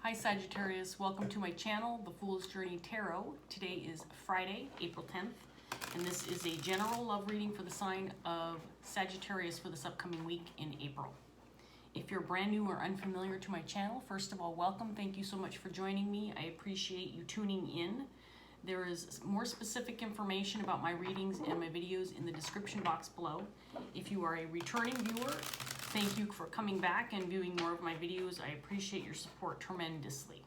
Hi Sagittarius, welcome to my channel, The Fool's Journey Tarot. Today is Friday, April 10th, and this is a general love reading for the sign of Sagittarius for this upcoming week in April. If you're brand new or unfamiliar to my channel, first of all, welcome. Thank you so much for joining me. I appreciate you tuning in. There is more specific information about my readings and my videos in the description box below. If you are a returning viewer, thank you for coming back and viewing more of my videos. I appreciate your support tremendously.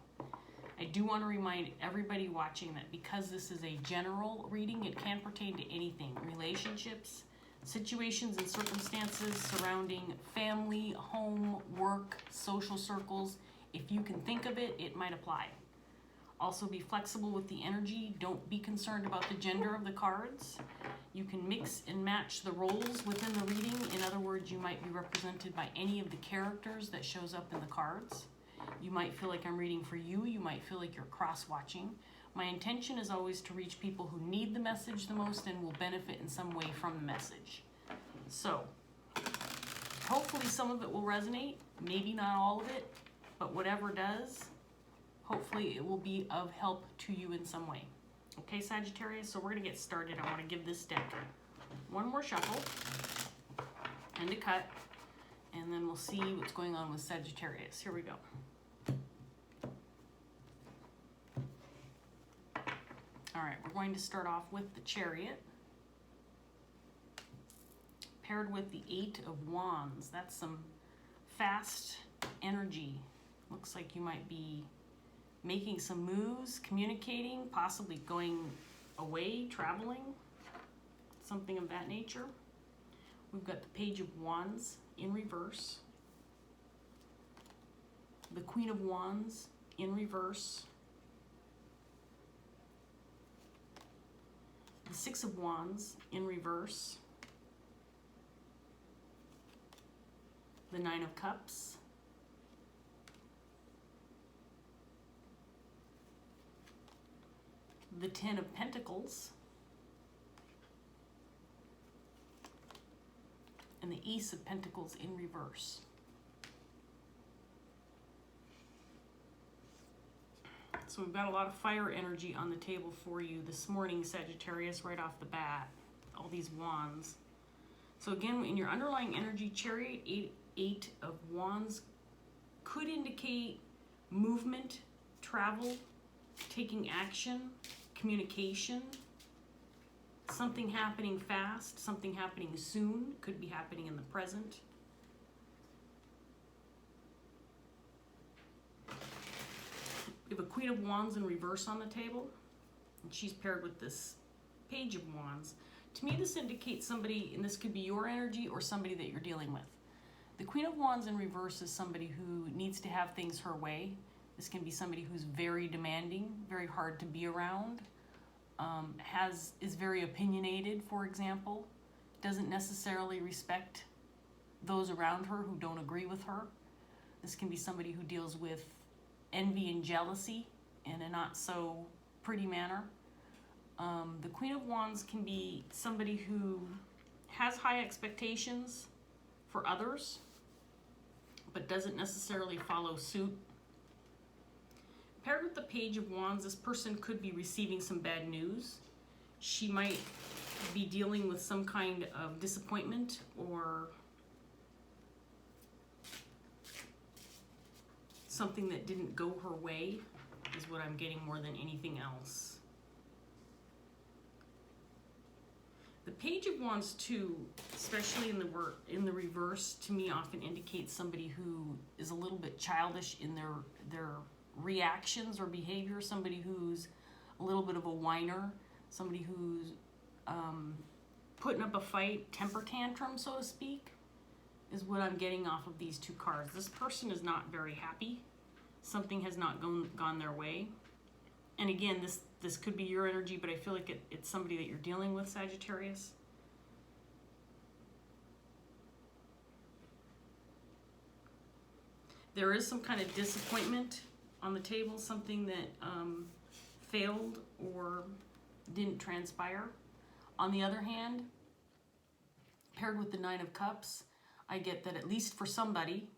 I do want to remind everybody watching that because this is a general reading, it can pertain to anything. Relationships, situations and circumstances surrounding family, home, work, social circles. If you can think of it, it might apply. Also be flexible with the energy. Don't be concerned about the gender of the cards. You can mix and match the roles within the reading. In other words, you might be represented by any of the characters that shows up in the cards. You might feel like I'm reading for you. You might feel like you're cross-watching. My intention is always to reach people who need the message the most and will benefit in some way from the message. So, hopefully some of it will resonate. Maybe not all of it, but whatever does, hopefully it will be of help to you in some way. Okay, Sagittarius, so we're going to get started. I want to give this deck one more shuffle and a cut, and then we'll see what's going on with Sagittarius. Here we go. All right, we're going to start off with the Chariot, paired with the Eight of Wands. That's some fast energy. Looks like you might be making some moves, communicating, possibly going away, traveling, something of that nature. We've got the Page of Wands in reverse, the Queen of Wands in reverse, the Six of Wands in reverse, the Nine of Cups, the Ten of Pentacles, and the Ace of Pentacles in reverse. So we've got a lot of fire energy on the table for you this morning, Sagittarius, right off the bat. All these wands. So again, in your underlying energy, Chariot, Eight of Wands could indicate movement, travel, taking action, communication, something happening fast, something happening soon, could be happening in the present. We have a Queen of Wands in reverse on the table, and she's paired with this Page of Wands. To me, this indicates somebody, and this could be your energy or somebody that you're dealing with. The Queen of Wands in reverse is somebody who needs to have things her way. This can be somebody who's very demanding, very hard to be around, is very opinionated, for example, doesn't necessarily respect those around her who don't agree with her. This can be somebody who deals with envy and jealousy in a not so pretty manner. The Queen of Wands can be somebody who has high expectations for others, but doesn't necessarily follow suit. Paired with the Page of Wands, this person could be receiving some bad news. She might be dealing with some kind of disappointment or something that didn't go her way, is what I'm getting more than anything else. The Page of Wands too, especially in the reverse, to me often indicates somebody who is a little bit childish in their reactions or behavior, somebody who's a little bit of a whiner, somebody who's putting up a fight, temper tantrum, so to speak, is what I'm getting off of these two cards. This person is not very happy. Something has not gone their way. And again, this could be your energy, but I feel like it's somebody that you're dealing with, Sagittarius. There is some kind of disappointment on the table, something that failed or didn't transpire. On the other hand, paired with the Nine of Cups, I get that at least for somebody,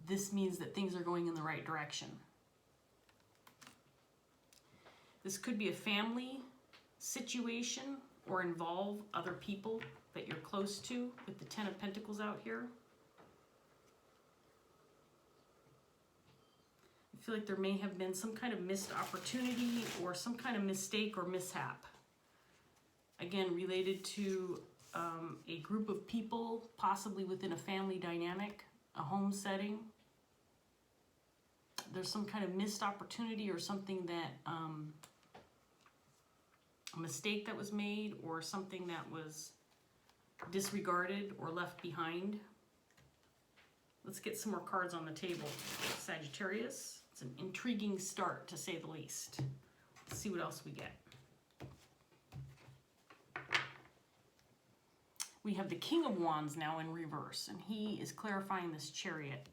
this means that things are going in the right direction. This could be a family situation or involve other people that you're close to with the Ten of Pentacles out here. I feel like there may have been some kind of missed opportunity or some kind of mistake or mishap. Again, related to a group of people, possibly within a family dynamic, a home setting. There's some kind of missed opportunity or something that, a mistake that was made or something that was disregarded or left behind. Let's get some more cards on the table. Sagittarius. It's an intriguing start, to say the least. Let's see what else we get. We have the King of Wands now in reverse, and he is clarifying this Chariot.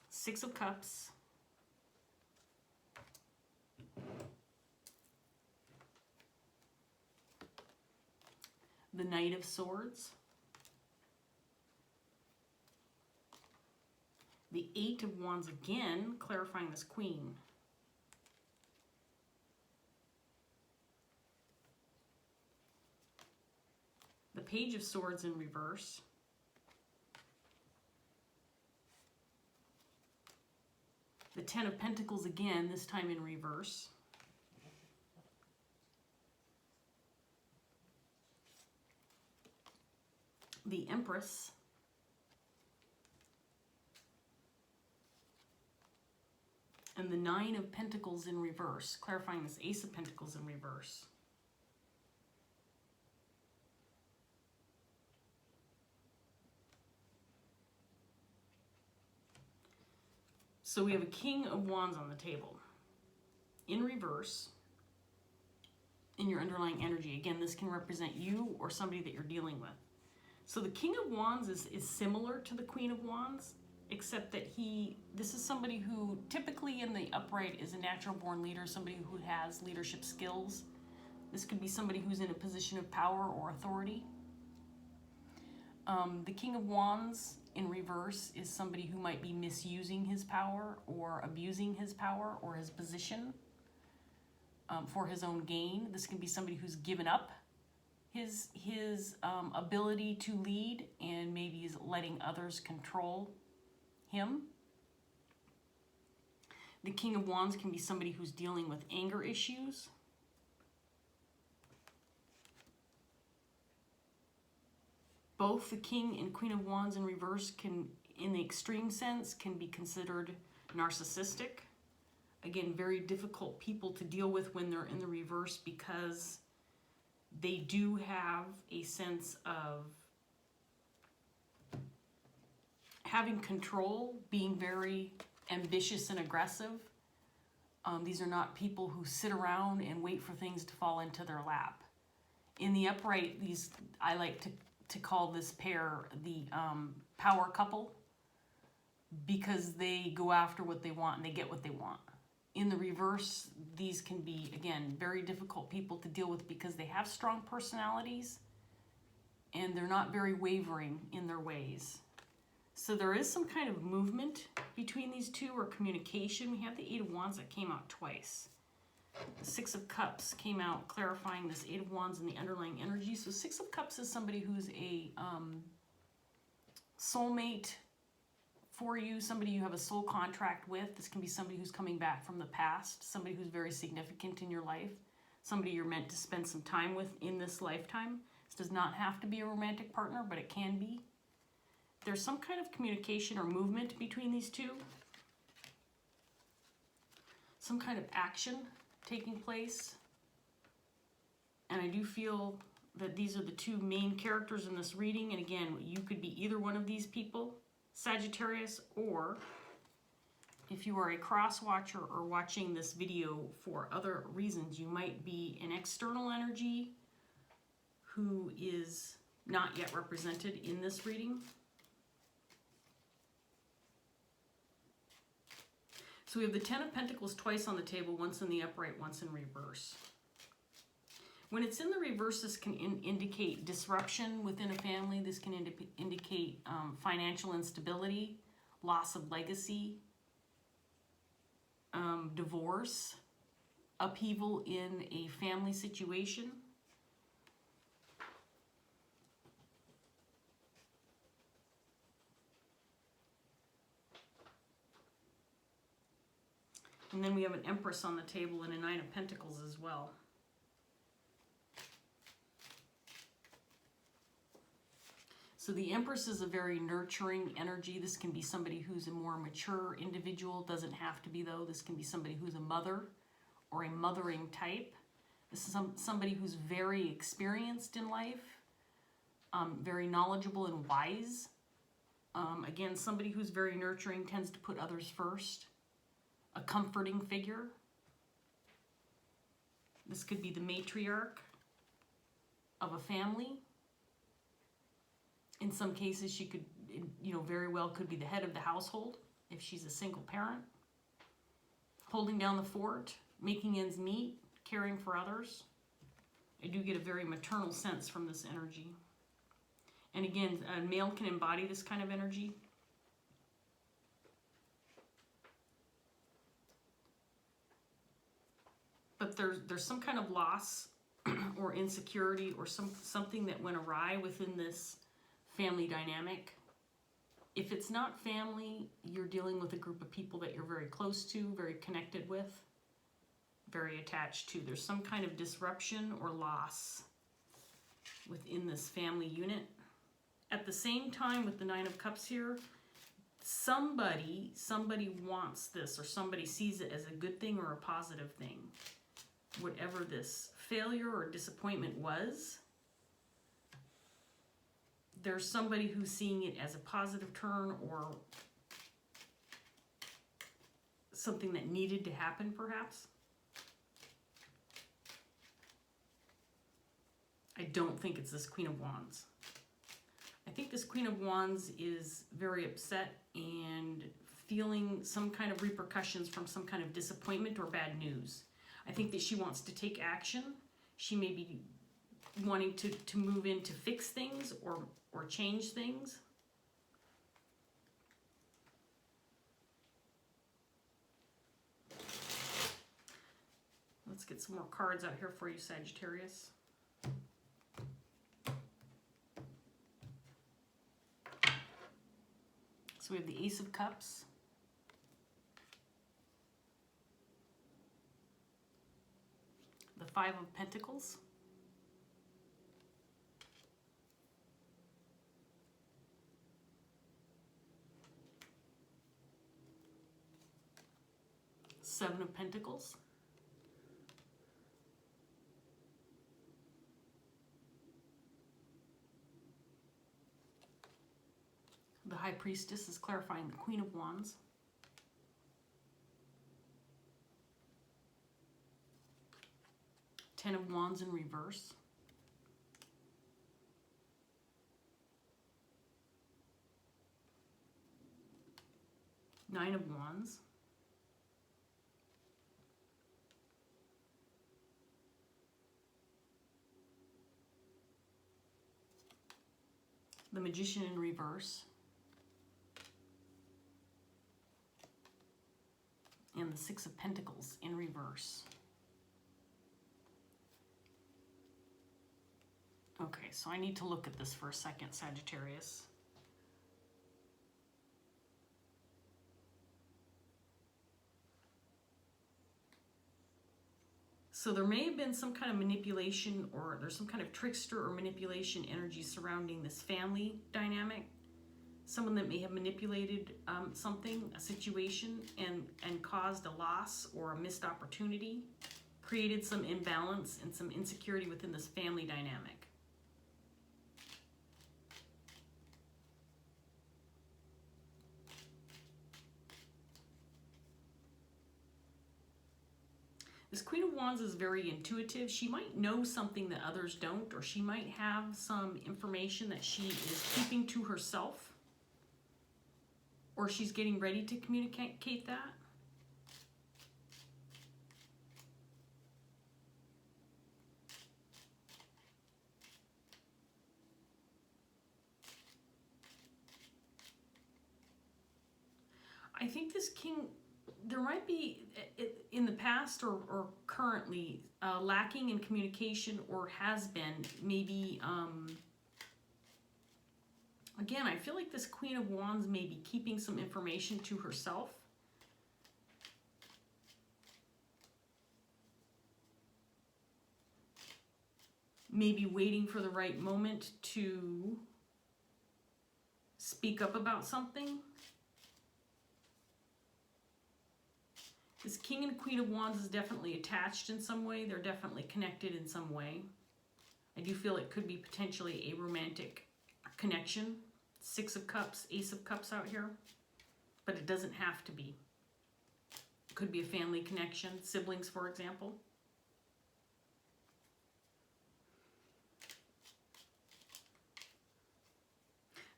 Six of Cups. The Knight of Swords. The Eight of Wands again, clarifying this Queen. The Page of Swords in reverse. The Ten of Pentacles again, this time in reverse. The Empress. And the Nine of Pentacles in reverse, clarifying this Ace of Pentacles in reverse. So we have a King of Wands on the table in reverse in your underlying energy. Again, this can represent you or somebody that you're dealing with. So the King of Wands is similar to the Queen of Wands, except that this is somebody who typically in the upright is a natural born leader, somebody who has leadership skills. This could be somebody who's in a position of power or authority. The King of Wands in reverse is somebody who might be misusing his power or abusing his power or his position for his own gain. This can be somebody who's given up his ability to lead and maybe is letting others control him. The King of Wands can be somebody who's dealing with anger issues. Both the King and Queen of Wands in reverse can, in the extreme sense, can be considered narcissistic. Again, very difficult people to deal with when they're in the reverse because they do have a sense of having control, being very ambitious and aggressive. These are not people who sit around and wait for things to fall into their lap. In the upright, I like to call this pair the power couple because they go after what they want and they get what they want. In the reverse, these can be, again, very difficult people to deal with because they have strong personalities and they're not very wavering in their ways. So there is some kind of movement between these two or communication. We have the Eight of Wands that came out twice. The Six of Cups came out clarifying this Eight of Wands and the underlying energy. So Six of Cups is somebody who's a soulmate for you, somebody you have a soul contract with. This can be somebody who's coming back from the past, somebody who's very significant in your life, somebody you're meant to spend some time with in this lifetime. This does not have to be a romantic partner, but it can be. There's some kind of communication or movement between these two. Some kind of action taking place. And I do feel that these are the two main characters in this reading. And again, you could be either one of these people, Sagittarius, or if you are a cross watcher or watching this video for other reasons, you might be an external energy who is not yet represented in this reading. So we have the Ten of Pentacles twice on the table, once in the upright, once in reverse. When it's in the reverse, this can indicate disruption within a family. This can indicate financial instability, loss of legacy, divorce, upheaval in a family situation. And then we have an Empress on the table and a Nine of Pentacles as well. So the Empress is a very nurturing energy. This can be somebody who's a more mature individual. Doesn't have to be, though. This can be somebody who's a mother or a mothering type. This is somebody who's very experienced in life, very knowledgeable and wise. Again, somebody who's very nurturing tends to put others first. A comforting figure. This could be the matriarch of a family. In some cases, she could, very well could be the head of the household if she's a single parent. Holding down the fort, making ends meet, caring for others. I do get a very maternal sense from this energy. And again, a male can embody this kind of energy. But there's some kind of loss or insecurity or something that went awry within this family dynamic. If it's not family, you're dealing with a group of people that you're very close to, very connected with, very attached to. There's some kind of disruption or loss within this family unit. At the same time, with the Nine of Cups here, somebody wants this, or somebody sees it as a good thing or a positive thing. Whatever this failure or disappointment was, there's somebody who's seeing it as a positive turn or something that needed to happen, perhaps. I don't think it's this Queen of Wands. I think this Queen of Wands is very upset and feeling some kind of repercussions from some kind of disappointment or bad news. I think that she wants to take action. She may be wanting to move in to fix things or change things. Let's get some more cards out here for you, Sagittarius. So we have the Ace of Cups. The Five of Pentacles. Seven of Pentacles. The High Priestess is clarifying the Queen of Wands. Ten of Wands in reverse. Nine of Wands. The Magician in reverse. And the Six of Pentacles in reverse. Okay, so I need to look at this for a second, Sagittarius. So there may have been some kind of manipulation, or there's some kind of trickster or manipulation energy surrounding this family dynamic. Someone that may have manipulated something, a situation, and caused a loss or a missed opportunity, created some imbalance and some insecurity within this family dynamic. This Queen of Wands is very intuitive. She might know something that others don't, or she might have some information that she is keeping to herself, or she's getting ready to communicate that. I think this king, there might be in the past or currently lacking in communication, or has been maybe, again, I feel like this Queen of Wands may be keeping some information to herself. Maybe waiting for the right moment to speak up about something. This King and Queen of Wands is definitely attached in some way. They're definitely connected in some way. I do feel it could be potentially a romantic connection. Six of Cups, Ace of Cups out here. But it doesn't have to be. It could be a family connection, siblings, for example.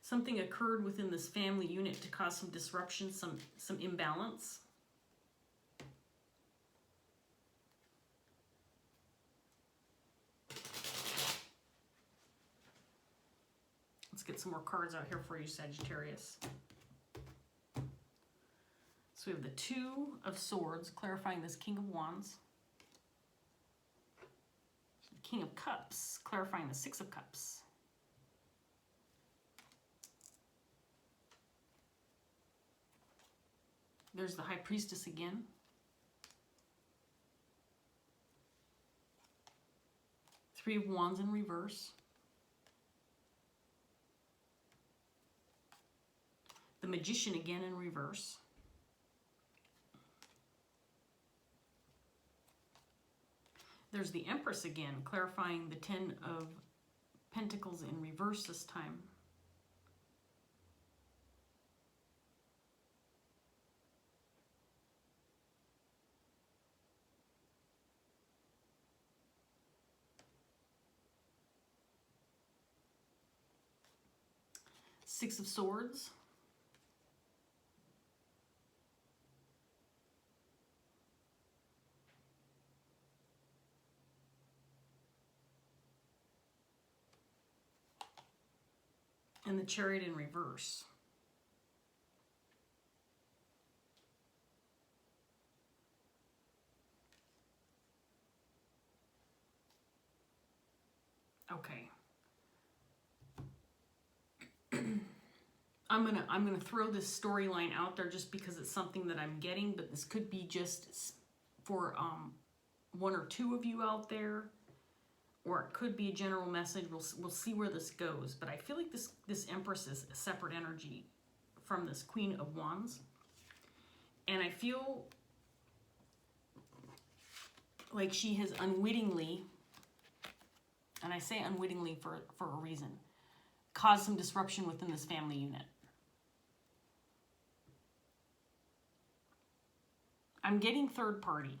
Something occurred within this family unit to cause some disruption, some imbalance. Let's get some more cards out here for you, Sagittarius. So we have the Two of Swords, clarifying this King of Wands. The King of Cups, clarifying the Six of Cups. There's the High Priestess again. Three of Wands in reverse. The Magician again in reverse. There's the Empress again, clarifying the Ten of Pentacles in reverse this time. Six of Swords. And the Chariot in reverse. Okay. I'm gonna throw this storyline out there just because it's something that I'm getting, but this could be just for one or two of you out there, or it could be a general message. We'll see where this goes, but I feel like this Empress is a separate energy from this Queen of Wands, and I feel like she has unwittingly, and I say unwittingly for a reason, caused some disruption within this family unit. I'm getting third party.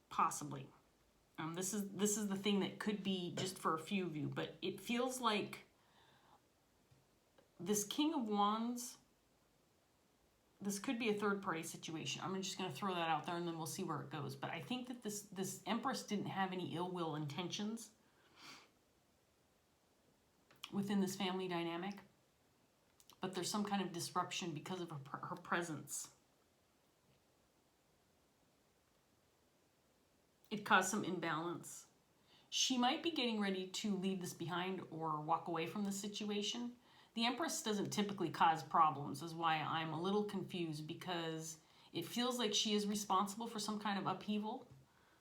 Possibly. This is the thing that could be just for a few of you, but it feels like this King of Wands, this could be a third party situation. I'm just going to throw that out there and then we'll see where it goes. But I think that this Empress didn't have any ill will intentions within this family dynamic, but there's some kind of disruption because of her presence. It caused some imbalance. She might be getting ready to leave this behind or walk away from the situation. The Empress doesn't typically cause problems, is why I'm a little confused, because it feels like she is responsible for some kind of upheaval,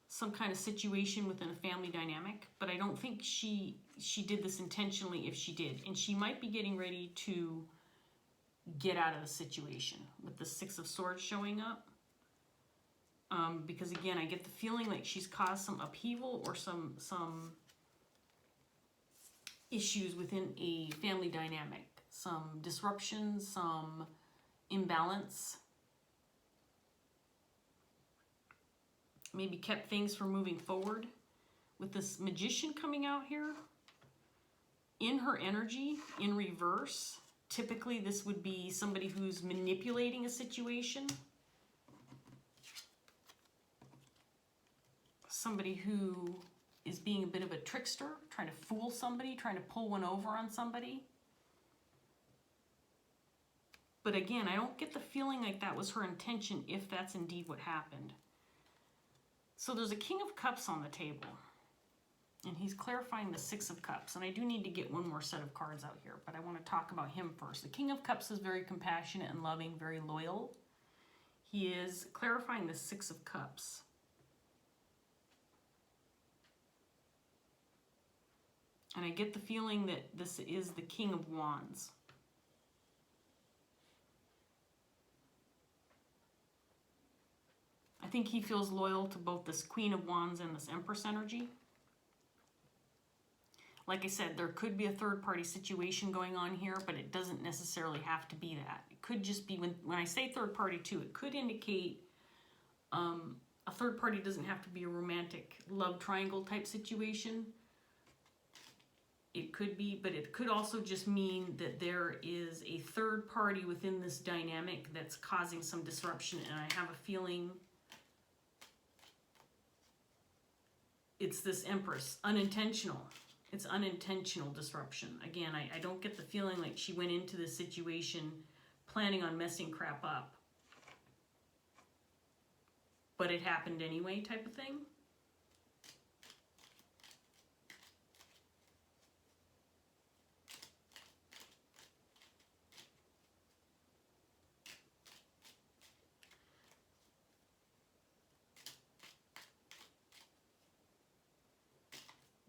some kind of situation within a family dynamic, but I don't think she did this intentionally if she did. And she might be getting ready to get out of the situation with the Six of Swords showing up. Because again, I get the feeling like she's caused some upheaval or some issues within a family dynamic, some disruption, some imbalance. Maybe kept things from moving forward. With this Magician coming out here, in her energy, in reverse, typically this would be somebody who's manipulating a situation. Somebody who is being a bit of a trickster, trying to fool somebody, trying to pull one over on somebody. But again, I don't get the feeling like that was her intention if that's indeed what happened. So there's a King of Cups on the table. And he's clarifying the Six of Cups. And I do need to get one more set of cards out here, but I want to talk about him first. The King of Cups is very compassionate and loving, very loyal. He is clarifying the Six of Cups. And I get the feeling that this is the King of Wands. I think he feels loyal to both this Queen of Wands and this Empress energy. Like I said, there could be a third-party situation going on here, but it doesn't necessarily have to be that. It could just be, when I say third-party too, it could indicate a third party doesn't have to be a romantic love triangle type situation. It could be, but it could also just mean that there is a third party within this dynamic that's causing some disruption, and I have a feeling it's this Empress, unintentional. It's unintentional disruption. Again, I don't get the feeling like she went into this situation planning on messing crap up, but it happened anyway type of thing.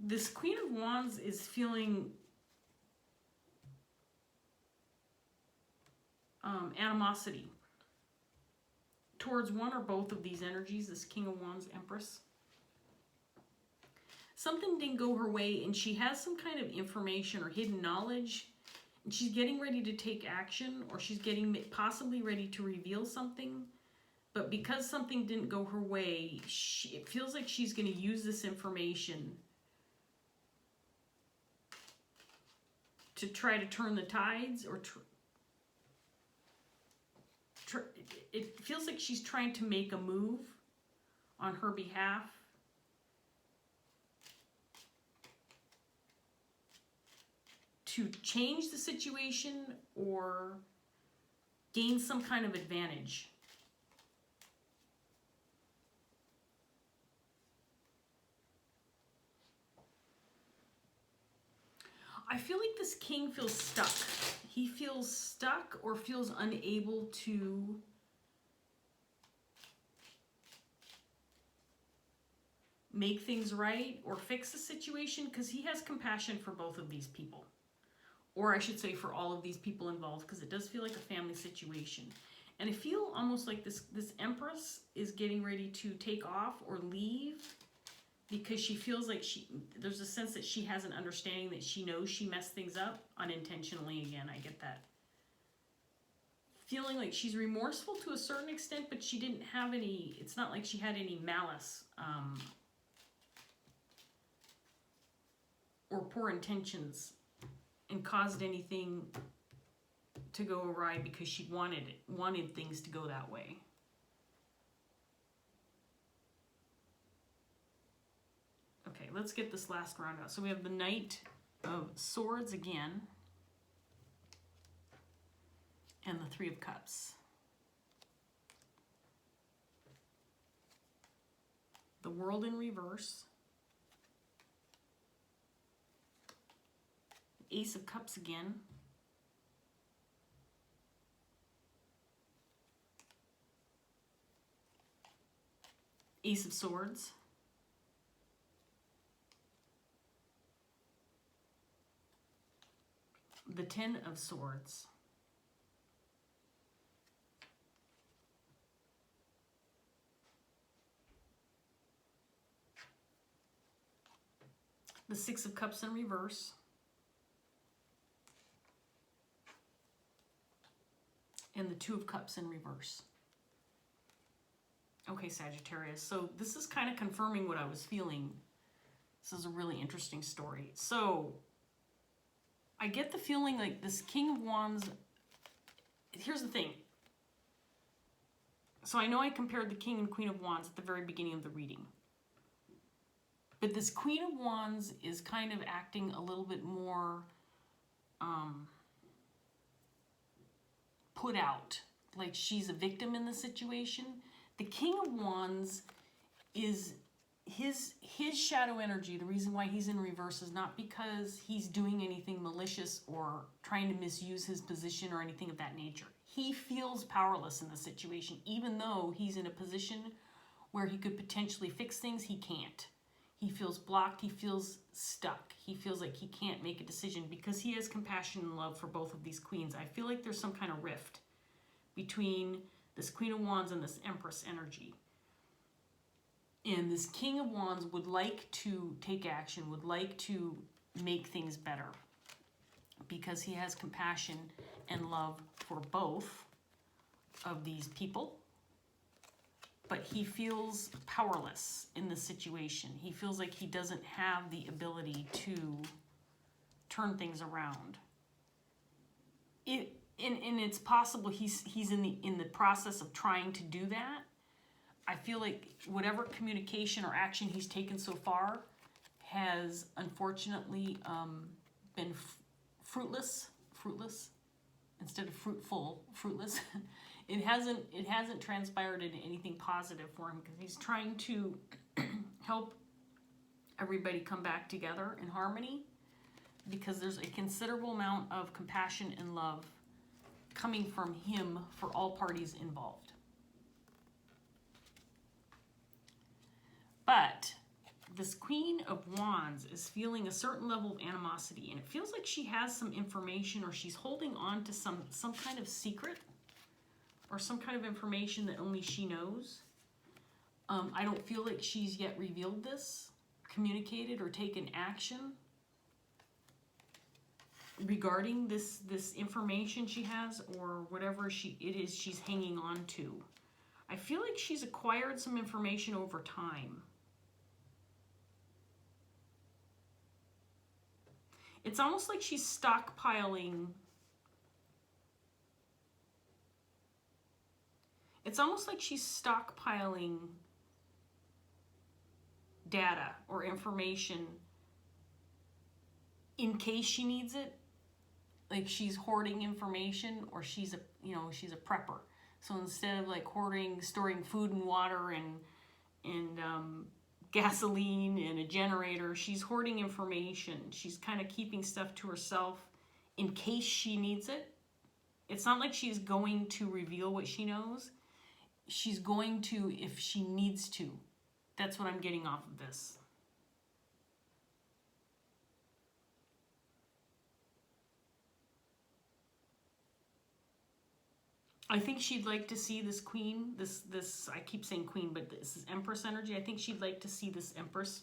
This Queen of Wands is feeling animosity towards one or both of these energies, this King of Wands, Empress. Something didn't go her way, and she has some kind of information or hidden knowledge, and she's getting ready to take action, or she's getting possibly ready to reveal something. But because something didn't go her way, it feels like she's going to use this information to try to turn the tides, or it feels like she's trying to make a move on her behalf. To change the situation or gain some kind of advantage. I feel like this king feels stuck. He feels stuck or feels unable to make things right or fix the situation, because he has compassion for both of these people. Or I should say for all of these people involved, because it does feel like a family situation. And I feel almost like this Empress is getting ready to take off or leave, because she feels like there's a sense that she has an understanding that she knows she messed things up unintentionally. Again, I get that feeling like she's remorseful to a certain extent, but she didn't have any, it's not like she had any malice or poor intentions and caused anything to go awry because she wanted things to go that way. Okay, let's get this last round out. So we have the Knight of Swords again, and the Three of Cups. The World in reverse. Ace of Cups again. Ace of Swords. The Ten of Swords. The Six of Cups in reverse. And the Two of Cups in reverse. Okay, Sagittarius. So this is kind of confirming what I was feeling. This is a really interesting story. So I get the feeling like this King of Wands, here's the thing. So I know I compared the King and Queen of Wands at the very beginning of the reading. But this Queen of Wands is kind of acting a little bit more put out, like she's a victim in the situation. The King of Wands is his shadow energy. The reason why he's in reverse is not because he's doing anything malicious or trying to misuse his position or anything of that nature. He feels powerless in the situation, even though he's in a position where he could potentially fix things. He can't. He feels blocked. He feels stuck. He feels like he can't make a decision because he has compassion and love for both of these queens. I feel like there's some kind of rift between this Queen of Wands and this Empress energy. And this King of Wands would like to take action, would like to make things better because he has compassion and love for both of these people. But he feels powerless in the situation. He feels like he doesn't have the ability to turn things around. And it's possible he's in the process of trying to do that. I feel like whatever communication or action he's taken so far has unfortunately been fruitless instead of fruitless. It hasn't transpired into anything positive for him because he's trying to help everybody come back together in harmony because there's a considerable amount of compassion and love coming from him for all parties involved. But this Queen of Wands is feeling a certain level of animosity, and it feels like she has some information or she's holding on to some kind of secret or some kind of information that only she knows. I don't feel like she's yet revealed this, communicated, or taken action regarding this information she has or whatever it is she's hanging on to. I feel like she's acquired some information over time. It's almost like she's stockpiling. It's almost like she's stockpiling data or information in case she needs it. Like she's hoarding information, or she's a prepper. So instead of like storing food and water and gasoline and a generator, she's hoarding information. She's kind of keeping stuff to herself in case she needs it. It's not like she's going to reveal what she knows. She's going to if she needs to. That's what I'm getting off of this. I think she'd like to see this queen, this I keep saying queen, but this is Empress energy. I think she'd like to see this Empress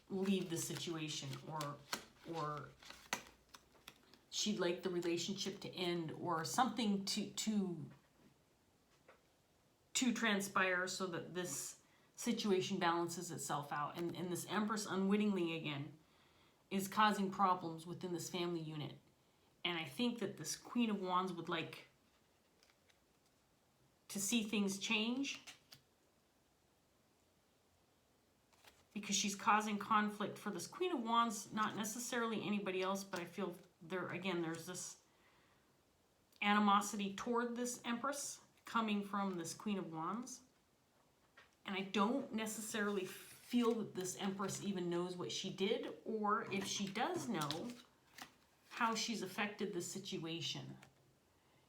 leave the situation, or she'd like the relationship to end, or something to transpire so that this situation balances itself out. And this Empress unwittingly again is causing problems within this family unit. And I think that this Queen of Wands would like to see things change because she's causing conflict for this Queen of Wands, not necessarily anybody else, but I feel there's this animosity toward this Empress coming from this Queen of Wands. And I don't necessarily feel that this Empress even knows what she did, or if she does know, how she's affected the situation.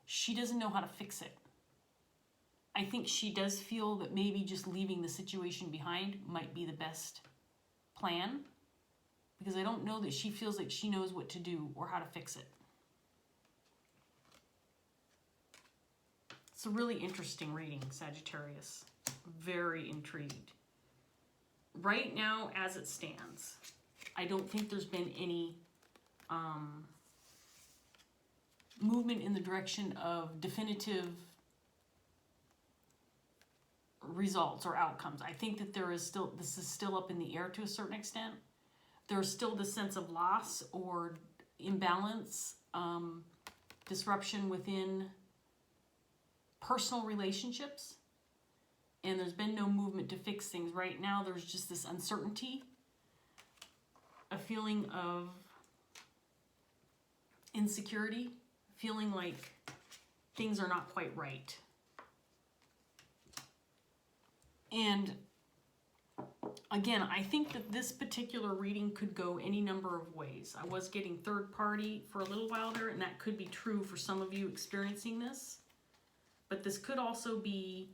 She doesn't know how to fix it. I think she does feel that maybe just leaving the situation behind might be the best plan, because I don't know that she feels like she knows what to do or how to fix it. It's a really interesting reading, Sagittarius. Very intrigued. Right now, as it stands, I don't think there's been any movement in the direction of definitive results or outcomes. I think that this is still up in the air to a certain extent. There's still this sense of loss or imbalance, disruption within personal relationships, and there's been no movement to fix things. Right now, there's just this uncertainty, a feeling of insecurity, feeling like things are not quite right. And again, I think that this particular reading could go any number of ways. I was getting third party for a little while there, and that could be true for some of you experiencing this. But this could also be,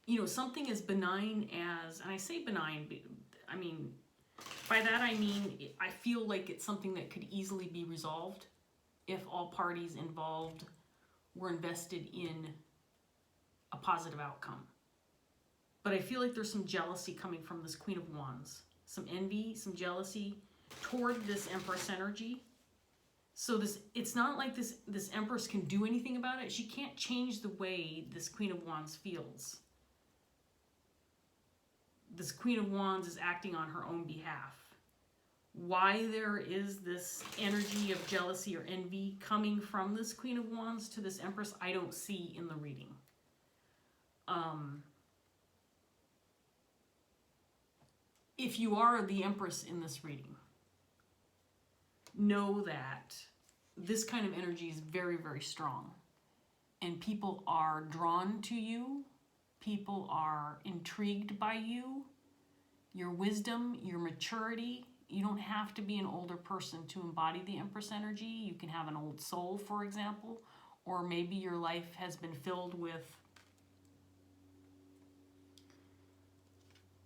you know, something as benign as, and I say benign, I mean, by that I mean, I feel like it's something that could easily be resolved if all parties involved were invested in a positive outcome. But I feel like there's some jealousy coming from this Queen of Wands. Some envy, some jealousy toward this Empress energy. So it's not like this Empress can do anything about it. She can't change the way this Queen of Wands feels. This Queen of Wands is acting on her own behalf. Why there is this energy of jealousy or envy coming from this Queen of Wands to this Empress, I don't see in the reading. If you are the Empress in this reading, know that this kind of energy is very, very strong. And people are drawn to you. People are intrigued by you, your wisdom, your maturity. You don't have to be an older person to embody the Empress energy. You can have an old soul, for example, or maybe your life has been filled with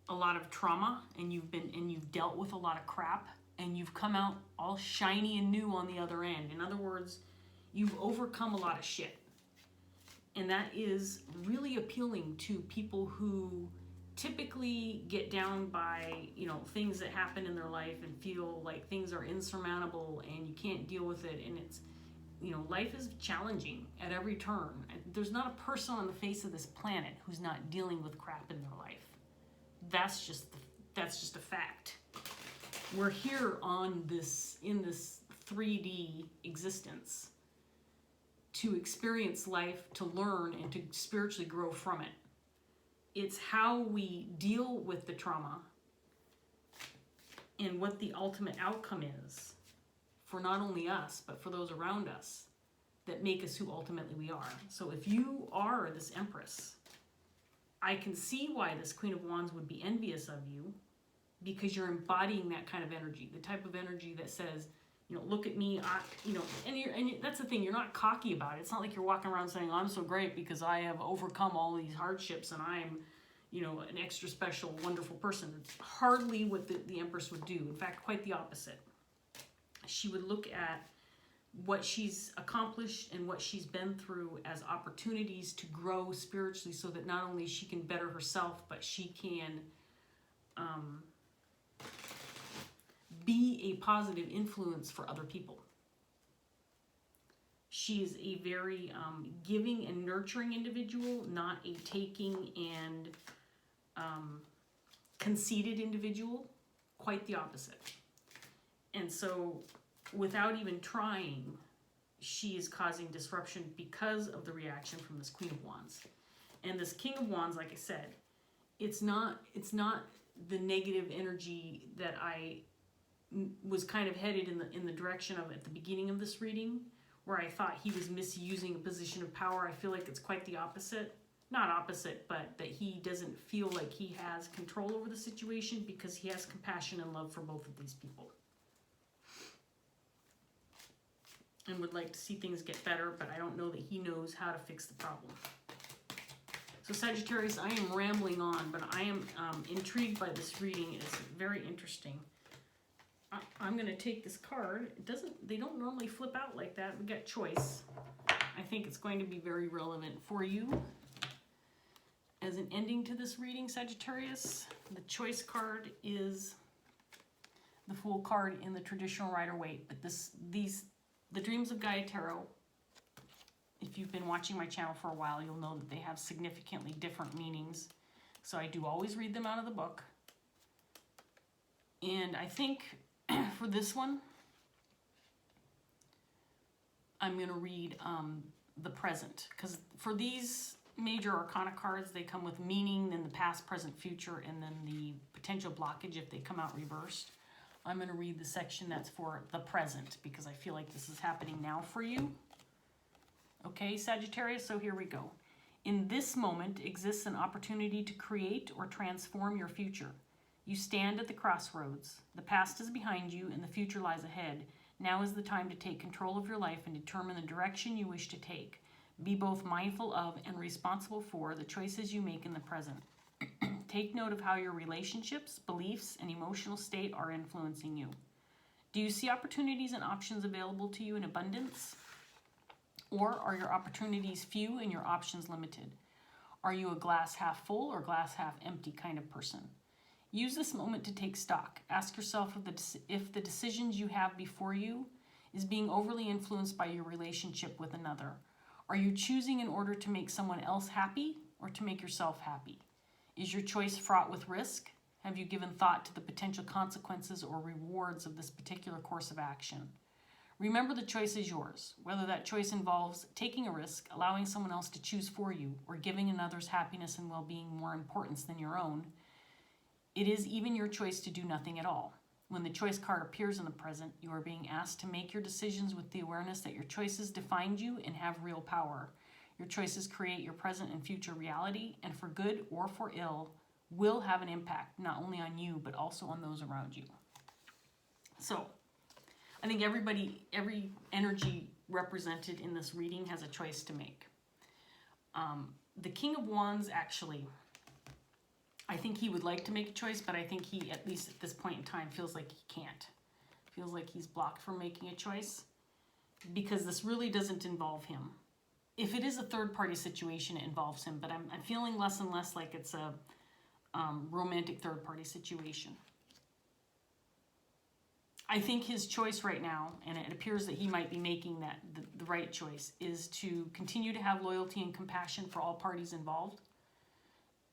a lot of trauma, and you've dealt with a lot of crap, and you've come out all shiny and new on the other end. In other words, you've overcome a lot of shit. And that is really appealing to people who typically get down by, you know, things that happen in their life and feel like things are insurmountable and you can't deal with it. And it's, you know, life is challenging at every turn. There's not a person on the face of this planet who's not dealing with crap in their life. That's just a fact. We're here on this, in this 3D existence, to experience life, to learn, and to spiritually grow from it. It's how we deal with the trauma and what the ultimate outcome is for not only us, but for those around us that make us who ultimately we are. So if you are this Empress, I can see why this Queen of Wands would be envious of you, because you're embodying that kind of energy, the type of energy that says, you know, look at me, and that's the thing, you're not cocky about it. It's not like you're walking around saying, I'm so great because I have overcome all these hardships and I'm, you know, an extra special, wonderful person. It's hardly what the Empress would do. In fact, quite the opposite. She would look at what she's accomplished and what she's been through as opportunities to grow spiritually, so that not only she can better herself, but she can be a positive influence for other people. She is a very giving and nurturing individual, not a taking and conceited individual. Quite the opposite. And so, without even trying, she is causing disruption because of the reaction from this Queen of Wands. And this King of Wands, like I said, it's not the negative energy that I was kind of headed in the direction of at the beginning of this reading, where I thought he was misusing a position of power. I feel like it's quite the opposite. Not opposite, but that he doesn't feel like he has control over the situation, because he has compassion and love for both of these people. And would like to see things get better, but I don't know that he knows how to fix the problem. So Sagittarius, I am rambling on, but I am intrigued by this reading. It's very interesting. I'm going to take this card. They don't normally flip out like that. We got choice. I think it's going to be very relevant for you. As an ending to this reading, Sagittarius, the choice card is the Fool card in the traditional Rider-Waite, but the Dreams of Gaia Tarot, if you've been watching my channel for a while, you'll know that they have significantly different meanings. So I do always read them out of the book. And I think for this one, I'm going to read the present. Because for these major arcana cards, they come with meaning, then the past, present, future, and then the potential blockage if they come out reversed. I'm going to read the section that's for the present because I feel like this is happening now for you. Okay, Sagittarius, so here we go. In this moment exists an opportunity to create or transform your future. You stand at the crossroads. The past is behind you and the future lies ahead. Now is the time to take control of your life and determine the direction you wish to take. Be both mindful of and responsible for the choices you make in the present. Take note of how your relationships, beliefs, and emotional state are influencing you. Do you see opportunities and options available to you in abundance? Or are your opportunities few and your options limited? Are you a glass half full or glass half empty kind of person? Use this moment to take stock. Ask yourself if the decisions you have before you is being overly influenced by your relationship with another. Are you choosing in order to make someone else happy or to make yourself happy? Is your choice fraught with risk? Have you given thought to the potential consequences or rewards of this particular course of action? Remember, the choice is yours, whether that choice involves taking a risk, allowing someone else to choose for you, or giving another's happiness and well-being more importance than your own. It is even your choice to do nothing at all. When the choice card appears in the present, you are being asked to make your decisions with the awareness that your choices defined you and have real power. Your choices create your present and future reality, and for good or for ill, will have an impact not only on you, but also on those around you. So, I think every energy represented in this reading has a choice to make. The King of Wands, actually, I think he would like to make a choice, but I think he, at least at this point in time, feels like he can't. Feels like he's blocked from making a choice because this really doesn't involve him. If it is a third-party situation, it involves him, but I'm feeling less and less like it's a romantic third-party situation. I think his choice right now, and it appears that he might be making that the right choice, is to continue to have loyalty and compassion for all parties involved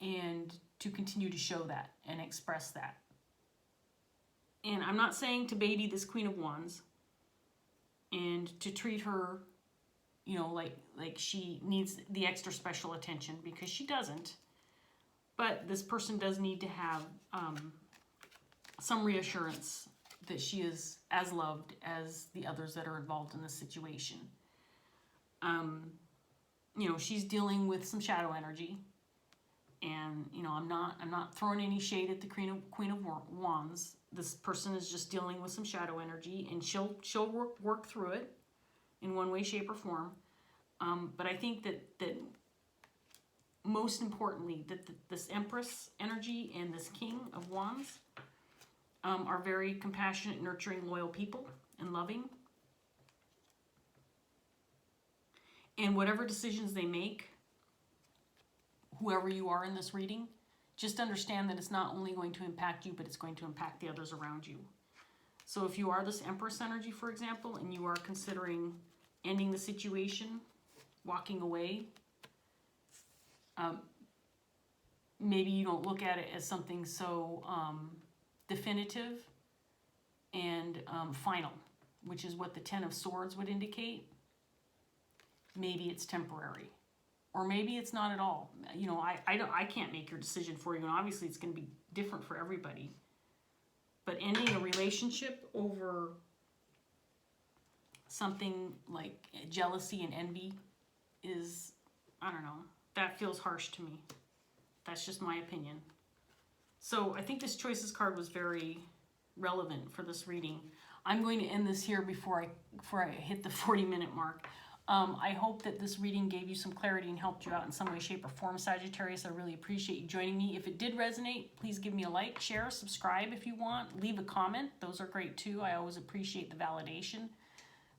and to continue to show that and express that. And I'm not saying to baby this Queen of Wands and to treat her, you know, like she needs the extra special attention, because she doesn't. But this person does need to have some reassurance that she is as loved as the others that are involved in this situation. You know, she's dealing with some shadow energy, and you know, I'm not throwing any shade at the Queen of Wands. This person is just dealing with some shadow energy, and she'll work through it in one way, shape, or form. But I think that most importantly, that this Empress energy and this King of Wands are very compassionate, nurturing, loyal people and loving. And whatever decisions they make, whoever you are in this reading, just understand that it's not only going to impact you, but it's going to impact the others around you. So if you are this Empress energy, for example, and you are considering ending the situation, walking away, maybe you don't look at it as something so definitive and final, which is what the Ten of Swords would indicate. Maybe it's temporary, or maybe it's not at all. You know, I can't make your decision for you, and obviously it's going to be different for everybody. But ending a relationship over something like jealousy and envy is, I don't know, that feels harsh to me. That's just my opinion. So I think this Choices card was very relevant for this reading. I'm going to end this here before I hit the 40-minute mark. I hope that this reading gave you some clarity and helped you out in some way, shape, or form, Sagittarius. I really appreciate you joining me. If it did resonate, please give me a like, share, subscribe if you want. Leave a comment. Those are great too. I always appreciate the validation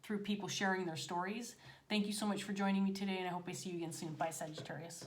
through people sharing their stories. Thank you so much for joining me today, and I hope I see you again soon. Bye, Sagittarius.